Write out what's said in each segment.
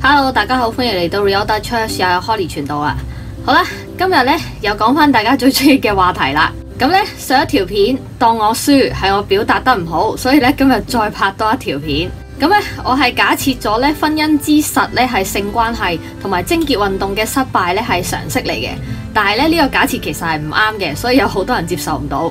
Hello， 大家好，歡迎嚟到 Reality Church 又有 Holly 傳道啊。好啦，今日咧又講翻大家最中意嘅話題啦。咁咧上一條片當我輸係我表達得唔好，所以咧今日再拍多一條片。咁咧我係假設咗咧婚姻之實咧係性關係同埋貞潔運動嘅失敗咧係常識嚟嘅，但係咧呢個假設其實係唔啱嘅，所以有好多人接受唔到。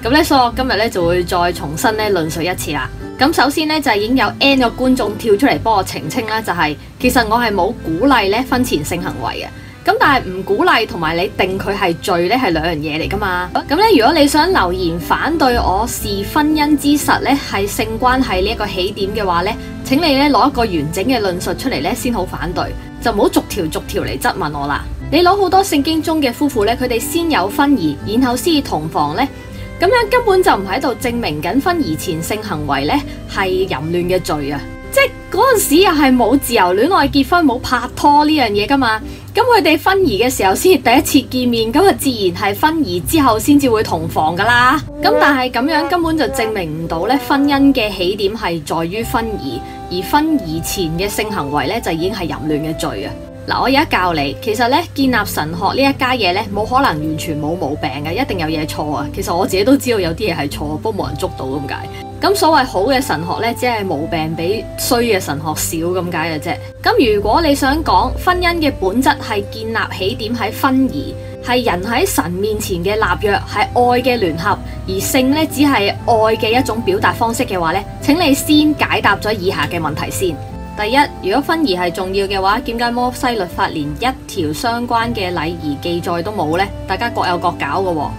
咁咧所以我今日咧就會再重新咧論述一次啦。咁首先咧就已經有 N 個觀眾跳出嚟幫我澄清啦，就係其實我係冇鼓勵咧婚前性行為嘅。咁但係唔鼓勵同埋你定佢係罪咧係兩樣嘢嚟噶嘛。咁咧如果你想留言反對我視婚姻之實咧係性關係呢一個起點嘅話咧，請你咧攞一個完整嘅論述出嚟咧先好反對，就唔好逐條嚟質問我啦。你攞好多聖經中嘅夫婦咧，佢哋先有婚儀，然後先至同房咧。咁樣根本就唔喺度證明緊婚儀前性行為咧係淫亂嘅罪啊！即係嗰陣時又係冇自由戀愛結婚冇拍拖呢樣嘢噶嘛，咁佢哋婚儀嘅時候先第一次見面，咁啊自然係婚儀之後先至會同房噶啦。咁但係咁樣根本就證明唔到咧婚姻嘅起點係在於婚儀，而婚儀前嘅性行為咧就已經係淫亂嘅罪啊！嗱，我而家教你，其實咧建立神學呢一家嘢咧，冇可能完全冇毛病嘅，一定有嘢錯啊！其實我自己都知道有啲嘢係錯，不過冇人捉到咁解。咁所謂好嘅神學咧，只係毛病比衰嘅神學少咁解嘅啫。咁如果你想講婚姻嘅本質係建立起點喺婚儀，係人喺神面前嘅立約，係愛嘅聯合，而性咧只係愛嘅一種表達方式嘅話咧，請你先解答咗以下嘅問題先。第一，如果婚儀係重要嘅話，點解摩西律法連一條相關嘅禮儀記載都冇呢？大家各有各搞嘅喎。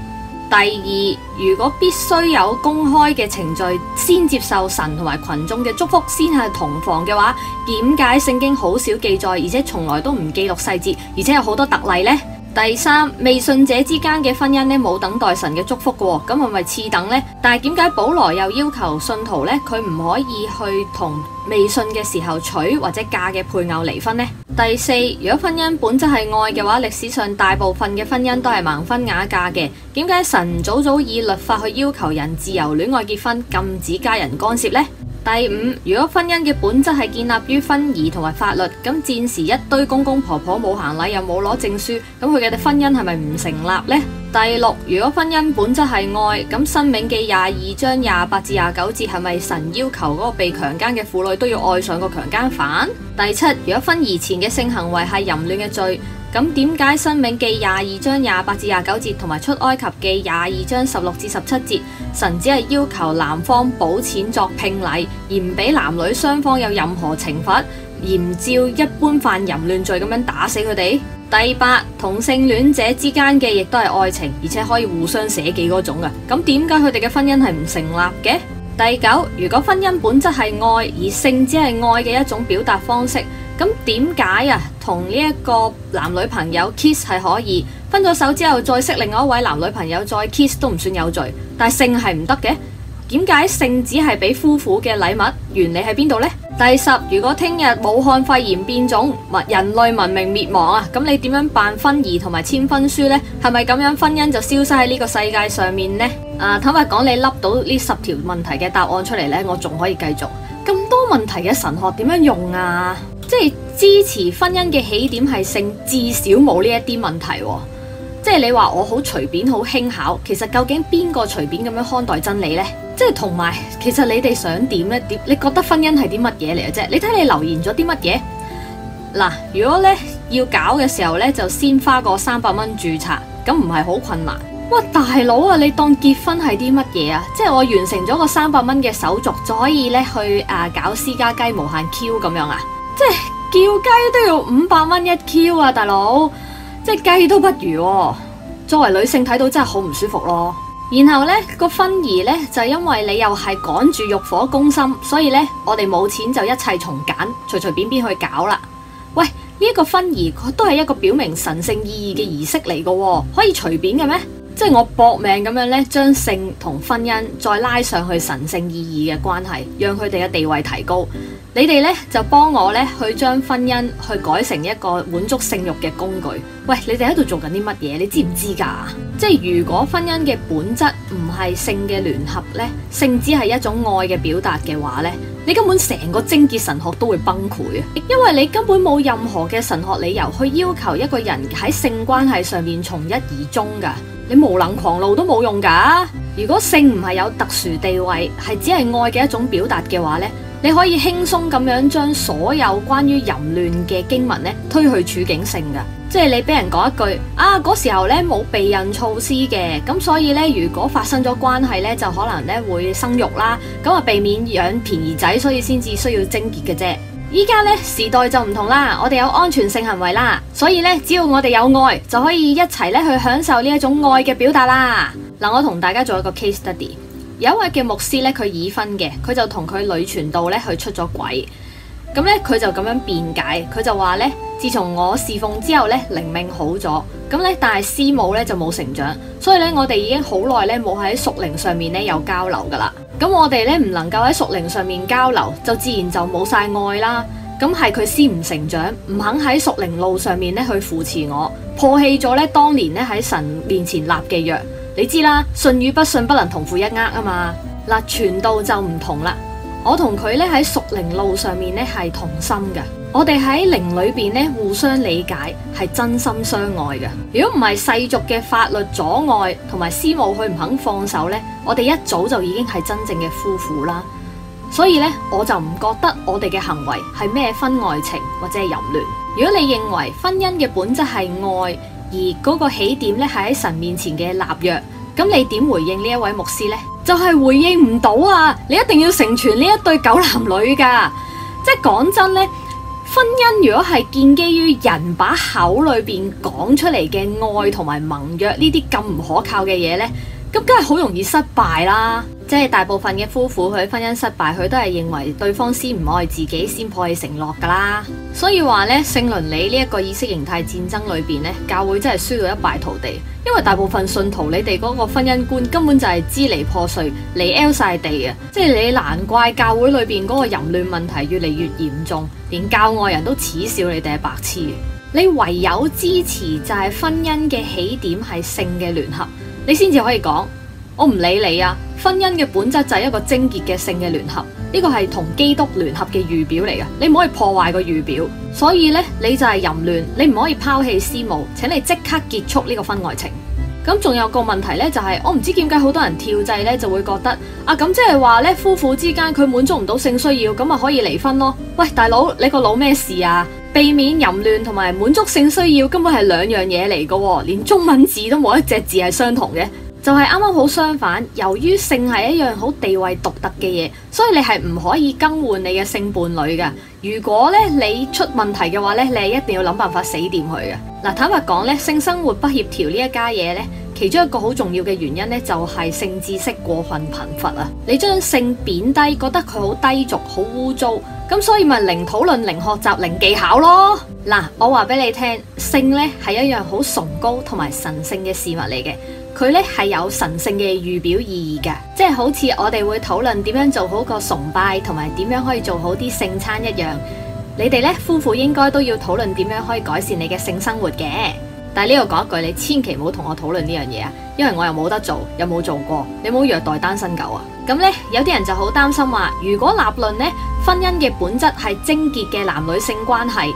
第二，如果必須有公開嘅程序先接受神同埋群眾嘅祝福，先係同房嘅話，點解聖經好少記載，而且從來都唔記錄細節，而且有好多特例呢？第三，未信者之間嘅婚姻咧冇等待神嘅祝福嘅喎，咁係咪次等呢？但係點解保羅又要求信徒咧，佢唔可以去同未信嘅時候娶或者嫁嘅配偶離婚呢？第四，如果婚姻本質係愛嘅話，歷史上大部分嘅婚姻都係盲婚啞嫁嘅，點解神早以律法去要求人自由戀愛結婚，禁止家人干涉呢？第五，如果婚姻嘅本質係建立於婚儀同埋法律，咁戰時一堆公公婆婆冇行禮又冇攞證書，咁佢嘅婚姻係咪唔成立呢？第六，如果婚姻本質係愛，咁申命記22章28至29節係咪神要求嗰個被強姦嘅婦女都要愛上個強姦犯？第七，如果婚儀前嘅性行為係淫亂嘅罪，咁點解申命記22章28至29節同埋出埃及記22章16至17節，神只係要求男方補錢作聘禮，而唔俾男女雙方有任何懲罰，嚴照一般犯淫亂罪咁樣打死佢哋？第八，同性戀者之間嘅亦都係愛情，而且可以互相捨己嗰種嘅，咁點解佢哋嘅婚姻係唔成立嘅？第九，如果婚姻本質係愛，而性只係愛嘅一種表達方式，咁點解啊同呢一個男女朋友 kiss 係可以，分咗手之後再識另外一位男女朋友再 kiss 都唔算有罪，但係性係唔得嘅？點解性只係俾夫婦嘅禮物？原理喺邊度呢？第十，如果聽日武漢肺炎變種，人類文明滅亡啊，咁你點樣辦婚儀同埋簽婚書呢？係咪咁樣婚姻就消失喺呢個世界上面呢？坦白講，你笠到呢10條問題嘅答案出嚟呢，我仲可以繼續。咁多問題嘅神學點樣用啊？即係支持婚姻嘅起點係性，至少冇呢一啲問題喎。即係你話我好隨便好輕巧，其實究竟邊個隨便咁樣看待真理呢？即係同埋，其實你哋想點呢？你覺得婚姻係啲乜嘢嚟嘅啫？你睇你留言咗啲乜嘢？嗱，如果咧要搞嘅時候咧，就先花個300蚊註冊，咁唔係好困難。哇，大佬啊，你當結婚係啲乜嘢啊？即係我完成咗個300蚊嘅手續，就可以咧去搞私家雞無限 Q 咁樣啊？即係叫雞都要500蚊一 Q 啊，大佬！即係雞都不如喎，作為女性睇到真係好唔舒服咯。然後呢個婚儀呢，就因為你又係趕住欲火攻心，所以呢，我哋冇錢就一切從簡，隨便去搞啦。喂，呢一個婚儀都係一個表明神聖意義嘅儀式嚟㗎，可以隨便嘅咩？即係我搏命咁樣呢，將性同婚姻再拉上去神聖意義嘅關係，讓佢哋嘅地位提高。你哋呢，就幫我呢去將婚姻去改成一個滿足性慾嘅工具。喂，你哋喺度做緊啲乜嘢？你知唔知㗎？即係如果婚姻嘅本質唔係性嘅聯合呢，性只係一種愛嘅表達嘅話呢，你根本成個貞潔神學都會崩潰啊！因為你根本冇任何嘅神學理由去要求一個人喺性關係上面從一而終噶，你無能狂怒都冇用噶。如果性唔係有特殊地位，係只係愛嘅一種表達嘅話呢，你可以輕鬆咁樣將所有關於淫亂嘅經文呢推去處境性噶。即係你俾人講一句啊，嗰時候呢冇避孕措施嘅，咁所以呢，如果發生咗關係呢，就可能呢會生育啦，咁啊避免養便宜仔，所以先至需要貞潔嘅啫。依家呢時代就唔同啦，我哋有安全性行為啦，所以呢，只要我哋有愛，就可以一齊呢去享受呢一種愛嘅表達啦。嗱，我同大家做一個 case study， 有一位嘅牧師呢，佢已婚嘅，佢就同佢女傳道呢去出咗軌。咁咧，佢就咁樣辯解，佢就話咧，自從我侍奉之後咧，靈命好咗，咁咧，但係師母咧就冇成長，所以咧，我哋已經好耐咧冇喺屬靈上面咧有交流噶啦。咁我哋咧唔能夠喺屬靈上面交流，就自然就冇晒愛啦。咁係佢先唔成長，唔肯喺屬靈路上面咧去扶持我，破棄咗咧當年咧喺神面前立嘅約。你知啦，信與不信不能同負一軛啊嘛。嗱，傳道就唔同啦。我同佢咧喺屬靈路上面咧係同心嘅，我哋喺靈裏邊咧互相理解，係真心相愛嘅。如果唔係世俗嘅法律阻礙同埋師母佢唔肯放手咧，我哋一早就已經係真正嘅夫婦啦。所以咧，我就唔覺得我哋嘅行為係咩婚外情或者係淫亂。如果你認為婚姻嘅本質係愛，而嗰個起點咧係喺神面前嘅立約，咁你點回應呢一位牧師呢？就係回應唔到啊！你一定要成全呢一對狗男女噶。即係講真呢，婚姻如果係建基於人把口裏邊講出嚟嘅愛同埋盟約呢啲咁唔可靠嘅嘢呢，咁梗係好容易失敗啦。即係大部分嘅夫婦佢婚姻失敗，佢都係認為對方先唔愛自己，先破棄承諾噶啦。所以話呢，性倫理呢一個意識形態戰爭裏邊呢，教會真係輸到一敗塗地。因為大部分信徒你哋嗰個婚姻觀根本就係支離破碎，離 L 晒地啊！即係你難怪教會裏邊嗰個淫亂問題越嚟越嚴重，連教外人都恥笑你哋係白痴。你唯有支持就係婚姻嘅起點係性嘅聯合，你先至可以講我唔理你啊！婚姻嘅本質就係一個貞潔嘅性嘅聯合，呢個係同基督聯合嘅預表嚟嘅，你唔可以破壞個預表。所以呢，你就係淫亂，你唔可以拋棄師母，請你即刻結束呢個婚外情。咁仲有個問題呢，就係我唔知點解好多人跳掣呢，就會覺得啊，咁即係話呢，夫婦之間佢滿足唔到性需要，咁咪可以離婚咯？喂，大佬，你個腦咩事啊？避免淫亂同埋滿足性需要根本係兩樣嘢嚟㗎，連中文字都冇一隻字係相同嘅。就係啱啱好相反，由於性係一樣好地位獨特嘅嘢，所以你係唔可以更換你嘅性伴侶嘅。如果咧你出問題嘅話咧，你係一定要諗辦法死掂佢嘅。嗱，坦白講咧，性生活不協調呢一家嘢咧，其中一個好重要嘅原因咧，就係性知識過分貧乏啊！你將性貶低，覺得佢好低俗、好污糟，咁所以咪零討論、零學習、零技巧咯。嗱，我話俾你聽，性咧係一樣好崇高同埋神聖嘅事物嚟嘅。佢咧係有神聖嘅預表意義嘅，即係好似我哋會討論點樣做好個崇拜，同埋點樣可以做好啲聖餐一樣。你哋咧夫婦應該都要討論點樣可以改善你嘅性生活嘅。但係呢度講一句，你千祈唔好同我討論呢樣嘢啊，因為我又冇得做，又冇做過，你冇虐待單身狗啊。咁咧有啲人就好擔心話，如果立論咧婚姻嘅本質係貞潔嘅男女性關係，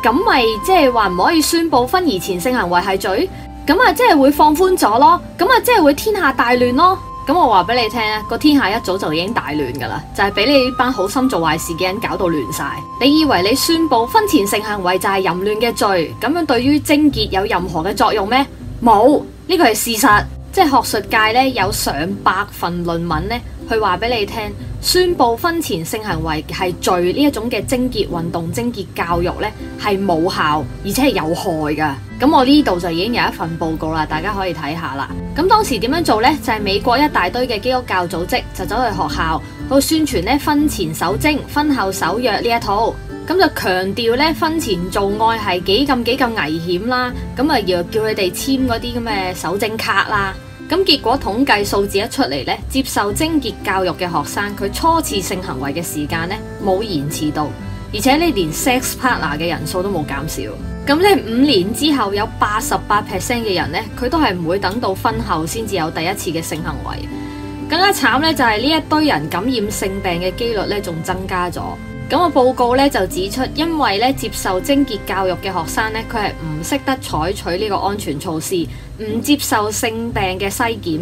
咁咪即係話唔可以宣布婚儀前性行為係罪？咁啊，即係會放寬咗咯，咁啊，即係會天下大亂咯。咁我話俾你聽啊，個天下一早就已經大亂噶啦，就係俾你班好心做壞事嘅人搞到亂晒。你以為你宣布婚前性行為就係淫亂嘅罪，咁樣對於貞潔有任何嘅作用咩？冇，呢個係事實。即係學術界咧有上百份論文咧，去話俾你聽，宣布婚前性行為係罪呢一種嘅貞潔運動、貞潔教育咧係冇效，而且係有害噶。咁我呢度就已經有一份報告啦，大家可以睇下啦。咁當時點樣做呢？就係美國一大堆嘅基督教組織就走去學校去宣傳咧婚前守貞、婚後守約呢一套，咁就強調咧婚前做愛係幾咁危險啦。咁啊又叫佢哋簽嗰啲咁嘅守貞卡啦。咁結果統計數字一出嚟呢，接受貞潔教育嘅學生，佢初次性行為嘅時間呢冇延遲到，而且呢連 sex partner 嘅人數都冇減少。咁呢5年之後有88% 嘅人呢，佢都係唔會等到婚後先至有第一次嘅性行為。更加慘咧就係呢一堆人感染性病嘅機率咧仲增加咗。咁個報告咧就指出，因為咧接受貞潔教育嘅學生咧，佢係唔識得採取呢個安全措施，唔接受性病嘅篩檢，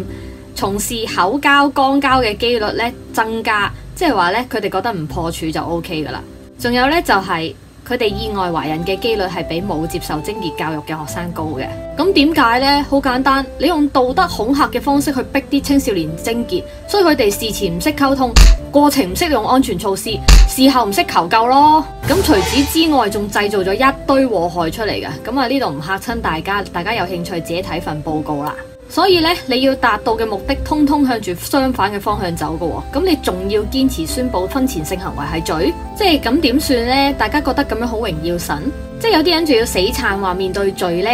從事口交、肛交嘅機率咧增加，即係話咧佢哋覺得唔破處就 OK 噶啦。仲有咧就係佢哋意外懷孕嘅機率係比冇接受貞潔教育嘅學生高嘅。咁點解呢？好簡單，你用道德恐嚇嘅方式去逼啲青少年貞潔，所以佢哋事前唔識溝通，過程唔識用安全措施，事後唔識求救咯。咁除此之外，仲製造咗一堆禍害出嚟嘅。咁啊呢度唔嚇親大家，大家有興趣自己睇份報告啦。所以咧，你要達到嘅目的，通通向住相反嘅方向走嘅喎。咁你仲要堅持宣佈婚前性行為係罪，即係咁點算呢？大家覺得咁樣好榮耀神？即係有啲人仲要死撐話面對罪呢，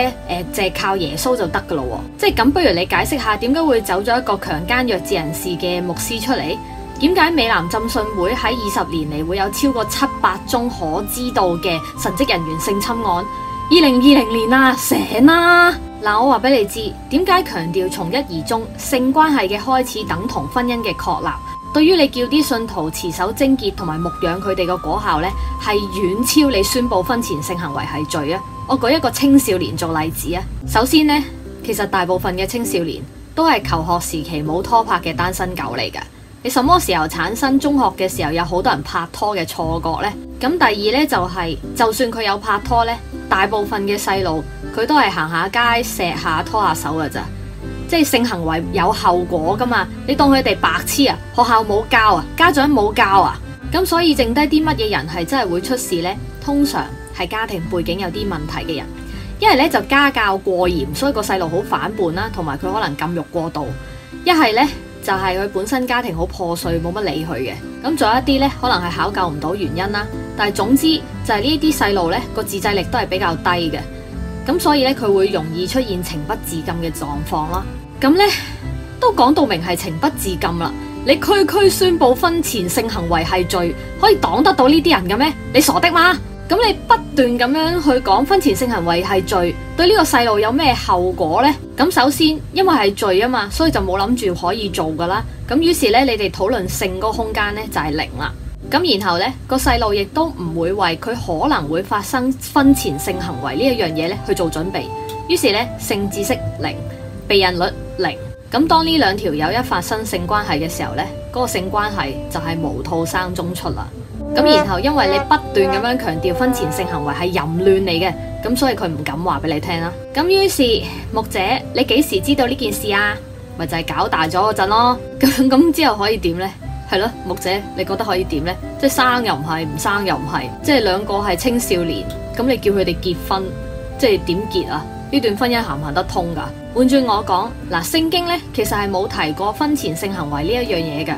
淨係靠耶穌就得噶咯喎。即係咁，不如你解釋下點解會走咗一個強姦弱智人士嘅牧師出嚟？點解美南浸信會喺20年嚟會有超過700宗可知道嘅神職人員性侵案？2020年啊，醒啦！嗱，我話俾你知，點解強調從一而終，性關係嘅開始等同婚姻嘅確立？對於你叫啲信徒持守貞潔同埋牧養佢哋嘅果效呢，係遠超你宣佈婚前性行為係罪啊！我舉一個青少年做例子啊。首先呢，其實大部分嘅青少年都係求學時期冇拖拍嘅單身狗嚟㗎。你什麼時候產生中學嘅時候有好多人拍拖嘅錯覺呢？咁第二呢，就算佢有拍拖呢，大部分嘅細路佢都係行下街錫下拖下手㗎咋，即係性行為有後果㗎嘛。你當佢哋白痴啊？學校冇教啊？家長冇教啊？咁所以剩低啲乜嘢人係真係會出事呢？通常係家庭背景有啲問題嘅人，一係呢就家教過嚴，所以個細路好反叛啦，同埋佢可能禁欲過度；一係呢就係佢本身家庭好破碎，冇乜理佢嘅。咁仲有一啲呢，可能係考究唔到原因啦。但係總之就係呢啲細路呢個自制力都係比較低嘅，咁所以呢，佢會容易出現情不自禁嘅狀況啦。咁呢，都講到明係情不自禁啦，你區區宣佈婚前性行為係罪，可以擋得到呢啲人嘅咩？你傻的嗎？咁你不斷咁樣去講婚前性行為係罪，對呢個細路有咩後果呢？咁首先因為係罪啊嘛，所以就冇諗住可以做噶啦。咁於是呢，你哋討論性嗰個空間呢，就係零啦。咁然後呢，個細路亦都唔會為佢可能會發生婚前性行為呢一樣嘢呢去做準備。於是呢，性知識0，避孕率0。咁當呢兩條友一發生性關係嘅時候呢，嗰個性關係就係無套生中出啦。咁然後因為你不斷咁樣強調婚前性行為係淫亂嚟嘅，咁所以佢唔敢話俾你聽啦。咁於是牧者，你幾時知道呢件事啊？咪就係搞大咗嗰陣咯。咁之後可以點呢？係咯，牧者，你覺得可以點呢？即係生又唔係，唔生又唔係，即係兩個係青少年，咁你叫佢哋結婚，即係點結啊？呢段婚姻行唔行得通噶？換轉我講，嗱，聖經呢其實係冇提過婚前性行為呢一樣嘢嘅。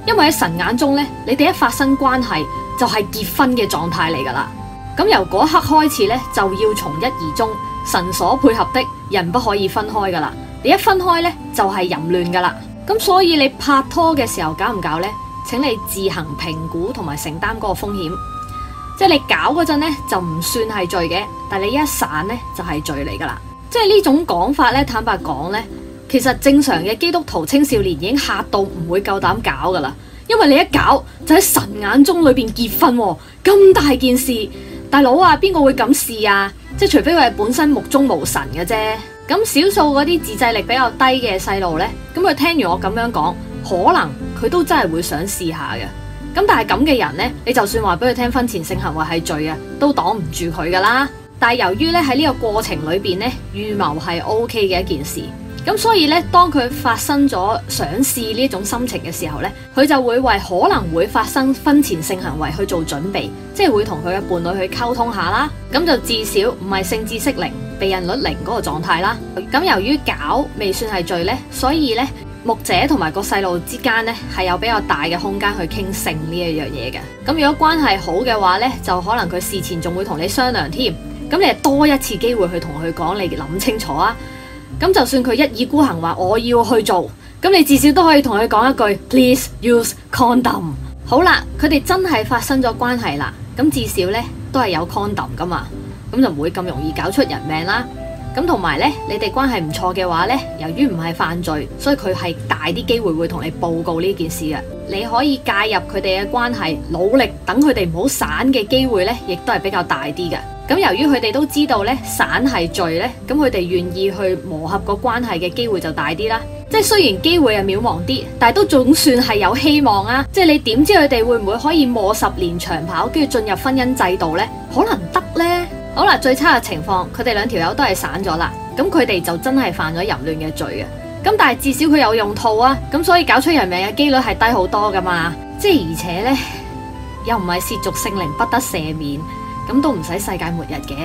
因為喺神眼中咧，你哋一發生關係就係結婚嘅狀態嚟噶啦。咁由嗰一刻開始咧，就要從一而終，神所配合的人不可以分開噶啦。你一分開咧，就係淫亂噶啦。咁所以你拍拖嘅時候搞唔搞呢？請你自行評估同埋承擔嗰個風險。即係你搞嗰陣咧，就唔算係罪嘅，但係你一散咧，就係罪嚟噶啦。即係呢種講法咧，坦白講咧。其實正常嘅基督徒青少年已經嚇到唔會夠膽搞噶啦，因為你一搞就喺神眼中裏邊結婚喎，咁大件事，大佬啊，邊個會咁試啊？即係除非佢係本身目中無神嘅啫。咁少數嗰啲自制力比較低嘅細路呢，咁佢聽完我咁樣講，可能佢都真係會想試下嘅。咁但係咁嘅人呢，你就算話俾佢聽婚前性行為係罪啊，都擋唔住佢噶啦。但係由於咧喺呢個過程裏邊呢，預謀係 OK 嘅一件事。咁所以咧，當佢發生咗想試呢種心情嘅時候咧，佢就會為可能會發生婚前性行為去做準備，即係會同佢嘅伴侶去溝通下啦。咁就至少唔係性知識0、避孕率0嗰個狀態啦。咁由於搞未算係罪咧，所以咧牧者同埋個細路之間咧係有比較大嘅空間去傾性呢一樣嘢嘅。咁如果關係好嘅話咧，就可能佢事前仲會同你商量添。咁你係多一次機會去同佢講，你諗清楚啊！咁就算佢一意孤行話我要去做，咁你至少都可以同佢講一句 Please use condom。好啦，佢哋真係發生咗關係啦，咁至少呢都係有 condom 噶嘛，咁就唔會咁容易搞出人命啦。咁咁同埋咧，你哋關係唔錯嘅話咧，由於唔係犯罪，所以佢係大啲機會會同你報告呢件事嘅。你可以介入佢哋嘅關係，努力等佢哋唔好散嘅機會咧，亦都係比較大啲嘅。咁由於佢哋都知道咧散係罪咧，咁佢哋願意去磨合個關係嘅機會就大啲啦。即係雖然機會係渺茫啲，但係都總算係有希望啊！即係你點知佢哋會唔會可以磨10年長跑，跟住進入婚姻制度呢？可能得呢。好啦，最差嘅情況，佢哋兩條友都係散咗啦，咁佢哋就真係犯咗淫亂嘅罪嘅。咁但係至少佢有用套啊，咁所以搞出人命嘅機率係低好多噶嘛。即係而且呢，又唔係褻瀆聖靈不得赦免。咁都唔使世界末日嘅。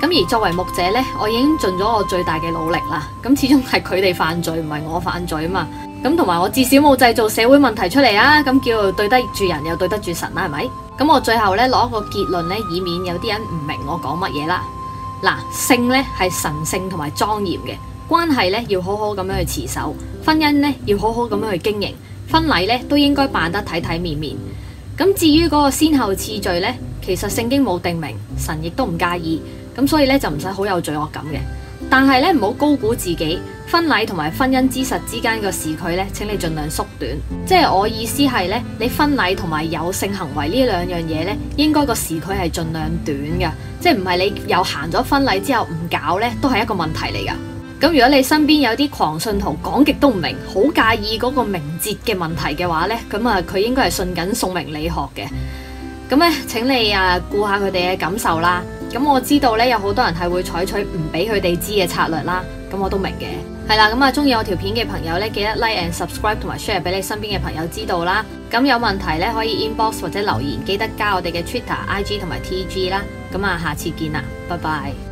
咁而作為牧者呢，我已經盡咗我最大嘅努力啦。咁始終係佢哋犯罪，唔係我犯罪啊嘛。咁同埋我至少冇製造社會問題出嚟啊。咁叫對得住人又對得住神啦，係咪？咁我最後呢，攞一個結論呢，以免有啲人唔明我講乜嘢啦。嗱，性呢係神聖同埋莊嚴嘅，關係呢要好好咁樣去持守，婚姻呢要好好咁樣去經營，婚禮呢都應該辦得體體面面。咁至於嗰個先後次序呢，其實聖經冇定明，神亦都唔介意，咁所以咧就唔使好有罪惡感嘅。但係咧唔好高估自己，婚禮同埋婚姻之實之間個時距咧，請你盡量縮短。即係我意思係咧，你婚禮同埋有性行為呢兩樣嘢咧，應該個時距係盡量短嘅，即係唔係你又行咗婚禮之後唔搞咧，都係一個問題嚟噶。咁如果你身邊有啲狂信徒講極都唔明，好介意嗰個名節嘅問題嘅話咧，咁啊佢應該係信緊宋明理學嘅。咁咧，請你顧下佢哋嘅感受啦。咁我知道咧，有好多人係會採取唔俾佢哋知嘅策略啦。咁我都明嘅。係啦，咁中意我條片嘅朋友咧，記得 like and subscribe 同埋 share 俾你身邊嘅朋友知道啦。咁有問題咧，可以 inbox 或者留言，記得加我哋嘅 Twitter、IG 同埋 TG 啦。咁下次見啦，拜拜。